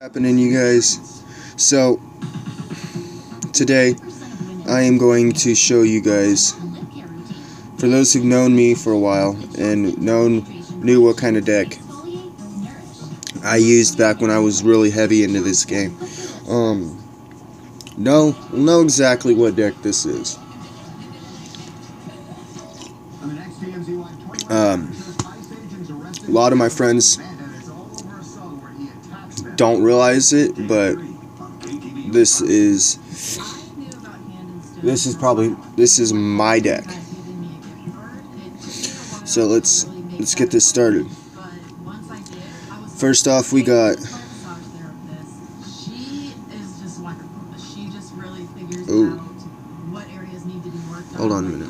Happening, you guys. So today I am going to show you guys, for those who've known me for a while and knew what kind of deck I used back when I was really heavy into this game, know exactly what deck this is. A lot of my friends don't realize it, but this is my deck. So let's get this started. First off, we got hold on a minute.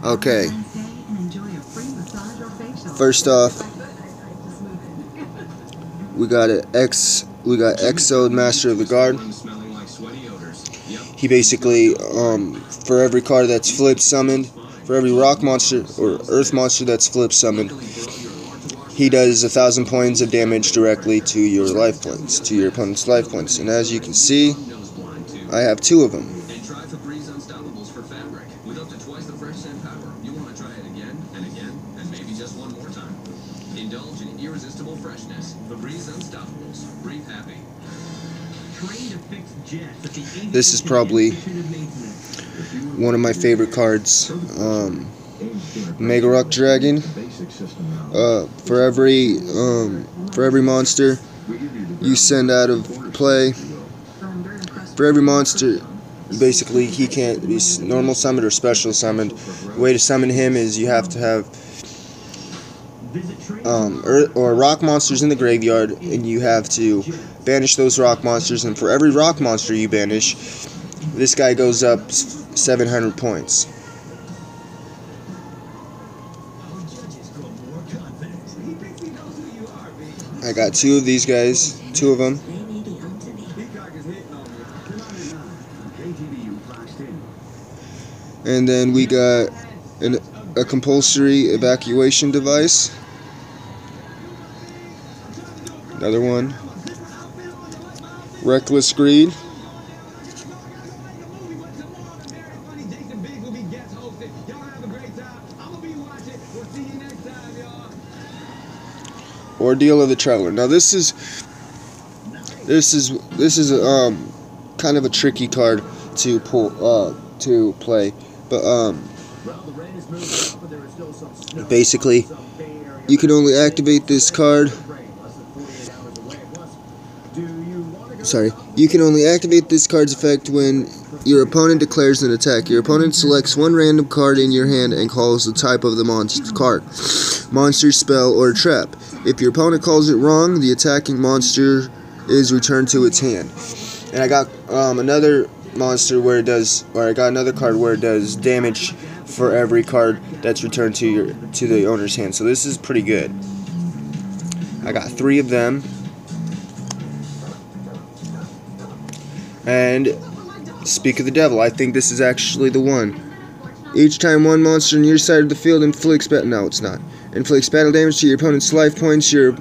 Okay. First off, we got Exode, Master of the Guard. He basically, for every card that's flip summoned, for every rock monster or earth monster that's flip summoned, he does 1,000 points of damage directly to your life points, to your opponent's life points. And as you can see, I have 2 of them. Indulge in irresistible freshness. Febreze Unstoppables. Breathe happy. This is probably one of my favorite cards. Mega Rock Dragon. For every monster you send out of play, for every monster, basically he can't be normal summoned or special summoned. The way to summon him is you have to have earth or rock monsters in the graveyard, and you have to banish those rock monsters, and for every rock monster you banish, this guy goes up 700 points. I got 2 of these guys, 2 of them. And then we got a compulsory evacuation device. Another one. Reckless Greed. Ordeal of the Traveler. Now this is kind of a tricky card to play, but basically you can only activate this card. You can only activate this card's effect when your opponent declares an attack. Your opponent selects one random card in your hand and calls the type of the monster card. Monster, spell, or trap. If your opponent calls it wrong, the attacking monster is returned to its hand. And I got another monster where it does, or I got another card where it does damage for every card that's returned to the owner's hand. So this is pretty good. I got 3 of them. And Speak of the Devil, I think this is actually the one. Each time one monster on your side of the field inflicts battle damage to your opponent's life points, your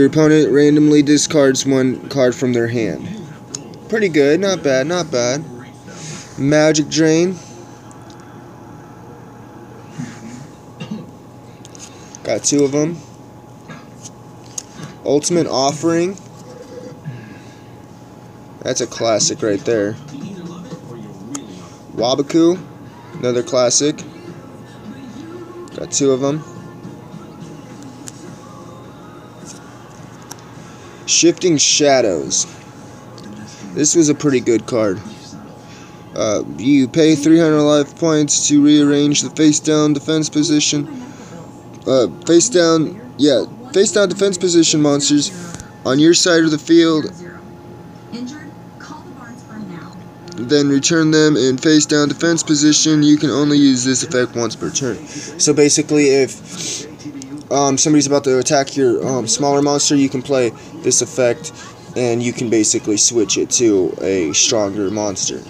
opponent randomly discards one card from their hand. Pretty good, not bad, not bad. Magic Drain. Got 2 of them. Ultimate Offering. That's a classic right there. Waboku, another classic. Got 2 of them. Shifting Shadows. This was a pretty good card. You pay 300 life points to rearrange the face-down defense position. Face-down defense position monsters on your side of the field. Then return them in face-down defense position. You can only use this effect once per turn. So basically, if somebody's about to attack your smaller monster, you can play this effect, and you can basically switch it to a stronger monster.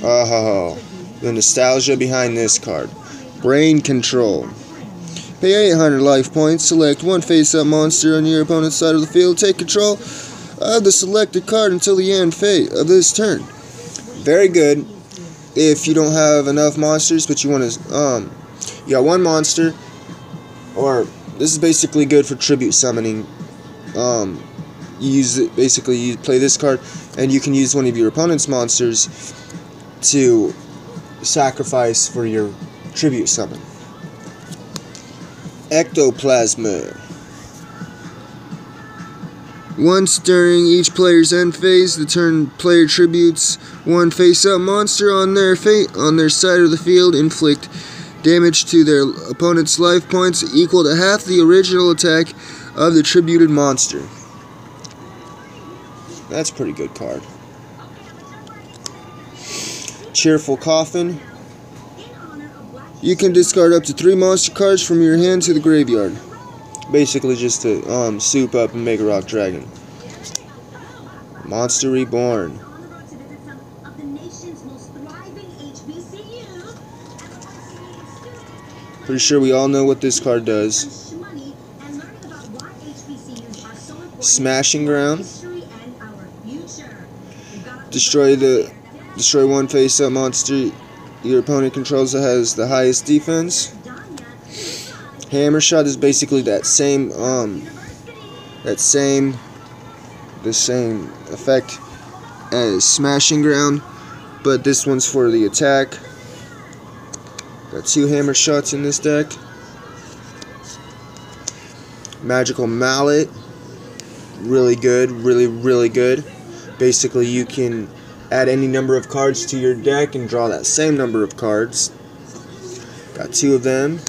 Oh, the nostalgia behind this card. Brain Control. Pay 800 life points. Select one face-up monster on your opponent's side of the field. Take control of the selected card until the end of this turn. Very good. If you don't have enough monsters, but you want to, you got one monster, or this is basically good for tribute summoning. You use it, basically you play this card, and you can use one of your opponent's monsters to sacrifice for your tribute summon. Ectoplasma. Once during each player's end phase, the turn player tributes one face-up monster on their side of the field. Inflict damage to their opponent's life points equal to half the original attack of the tributed monster. That's a pretty good card. Cheerful Coffin. You can discard up to 3 monster cards from your hand to the graveyard. Basically just to soup up and make a rock dragon. Monster Reborn. Pretty sure we all know what this card does. Smashing Ground. Destroy one face-up monster your opponent controls that has the highest defense. Hammer Shot is basically the same effect as Smashing Ground, but this one's for the attack. Got 2 Hammer Shots in this deck. Magical Mallet, really good, really good. Basically, you can add any number of cards to your deck and draw that same number of cards. Got 2 of them.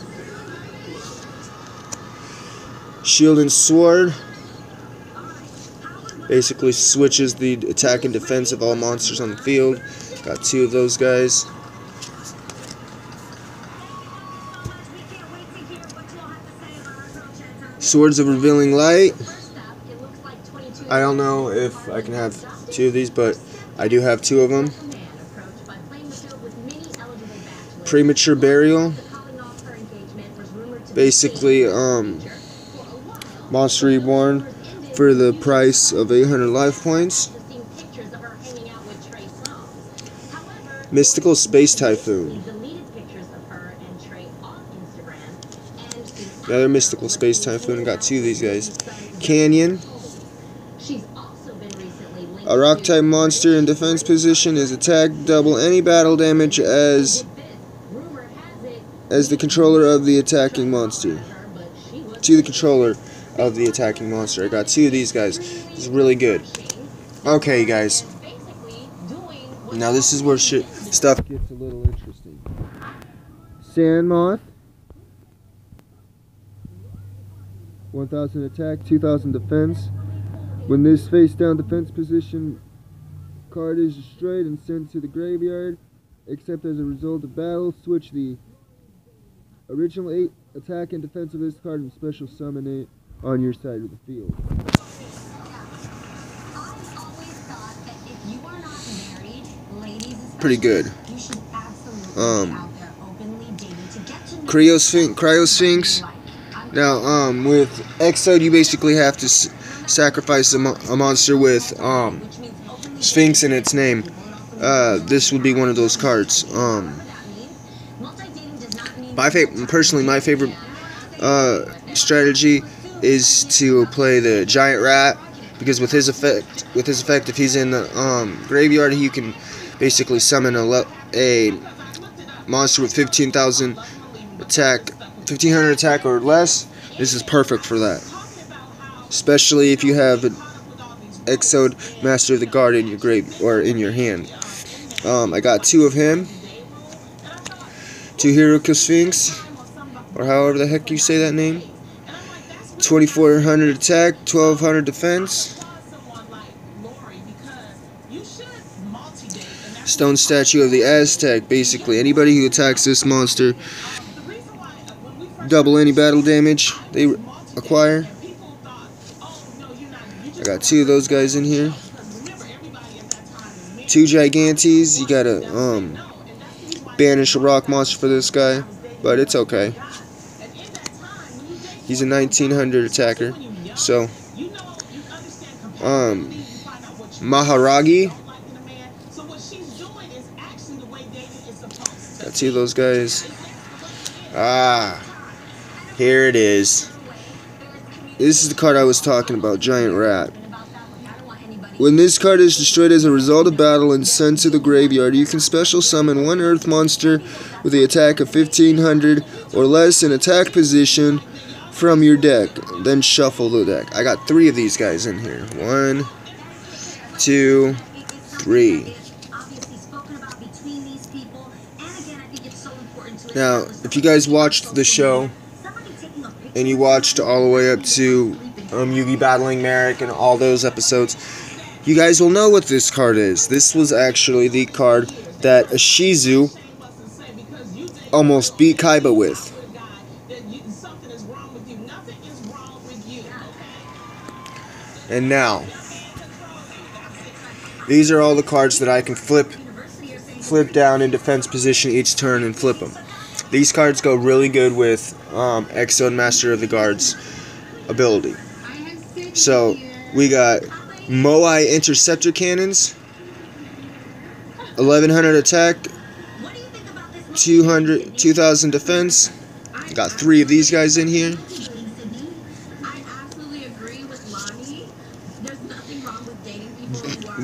Shield and Sword basically switches the attack and defense of all monsters on the field. Got 2 of those guys. Swords of Revealing Light. I don't know if I can have 2 of these, but I do have 2 of them. Premature Burial. Basically, Monster Reborn for the price of 800 life points. Mystical Space Typhoon. Another Mystical Space Typhoon. Got 2 of these guys. Canyon. A rock type monster in defense position is attacked. Double any battle damage as the controller of the attacking monster. To the controller of the attacking monster. I got 2 of these guys. This is really good. Okay, guys. Now this is where stuff gets a little interesting. Sand Moth. 1000 attack, 2000 defense. When this face-down defense position card is destroyed and sent to the graveyard, except as a result of battle, switch the original 8 attack and defense of this card and special summon it on your side of the field. Pretty good. Cryosphinx. Now, with Exode, you basically have to sacrifice a monster with Sphinx in its name. This would be one of those cards. Personally, my favorite strategy is to play the Giant Rat, because with his effect, if he's in the graveyard, you can basically summon a monster with 15,000 attack, 1500 attack or less. This is perfect for that, especially if you have an Exode Master of the Guard in your grave or in your hand. I got 2 of him. 2 Cryosphinx, or however the heck you say that name. 2400 attack, 1200 defense. Stone Statue of the Aztec. Basically, anybody who attacks this monster, double any battle damage they acquire. I got 2 of those guys in here. 2 Gigantes. You gotta banish a rock monster for this guy, but it's okay. He's a 1900 attacker. So, Maharagi. Got two of those guys. Here it is. This is the card I was talking about, Giant Rat. When this card is destroyed as a result of battle and sent to the graveyard, you can special summon one earth monster with the attack of 1500 or less in attack position from your deck. Then shuffle the deck. I got three of these guys in here. 1, 2, 3. Now, if you guys watched the show and you watched all the way up to Yugi battling Merrick and all those episodes, you guys will know what this card is. This was actually the card that Ishizu almost beat Kaiba with. And now, these are all the cards that I can flip down in defense position each turn and flip them. These cards go really good with Exo and Master of the Guard's ability. So, we got Moai Interceptor Cannons, 1100 attack, 2000 defense. Got three of these guys in here.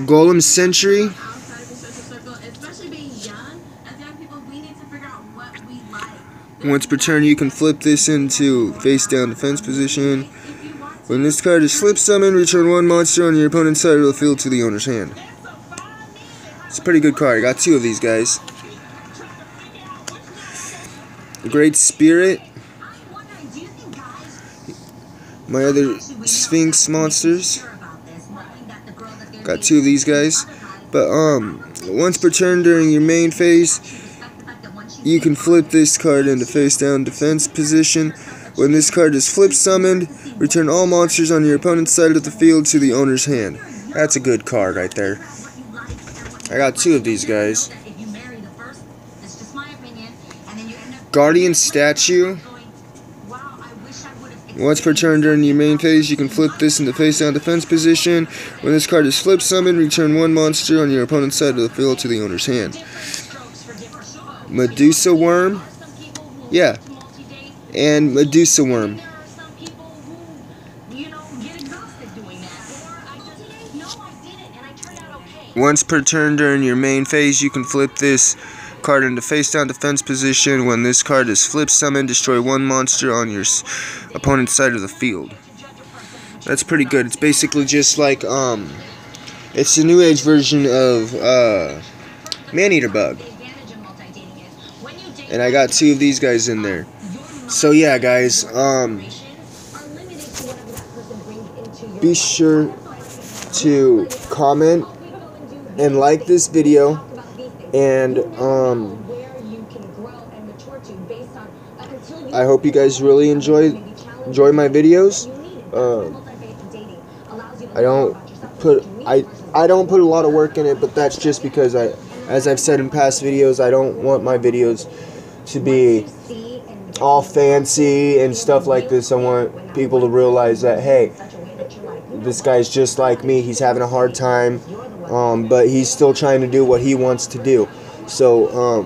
Golem Sentry. Once per turn, you can flip this into face down defense position. When this card is flip summoned, return one monster on your opponent's side of the field to the owner's hand. It's a pretty good card. I got two of these guys. Great Spirit. My other Sphinx monsters. Got two of these guys. But once per turn during your main phase, you can flip this card into face down defense position. When this card is flip summoned, return all monsters on your opponent's side of the field to the owner's hand. That's a good card right there. I got two of these guys. Guardian Statue. Once per turn during your main phase, you can flip this into face down defense position. When this card is flip summoned, return one monster on your opponent's side of the field to the owner's hand. Medusa Worm. Yeah. And Medusa Worm. Once per turn during your main phase, you can flip this card into face down defense position. When this card is flip summoned, destroy one monster on your opponent's side of the field. That's pretty good. It's basically just like it's a new age version of Maneater Bug. And I got two of these guys in there. So yeah, guys, be sure to comment and like this video, and I hope you guys really enjoy my videos. I don't put a lot of work in it, but that's just because as I've said in past videos, I don't want my videos to be all fancy and stuff like this. I want people to realize that, hey, this guy's just like me. He's having a hard time, but he's still trying to do what he wants to do. So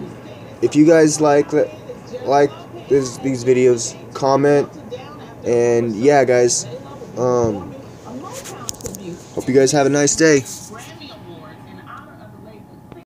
if you guys like these videos, comment, and yeah, guys, hope you guys have a nice day.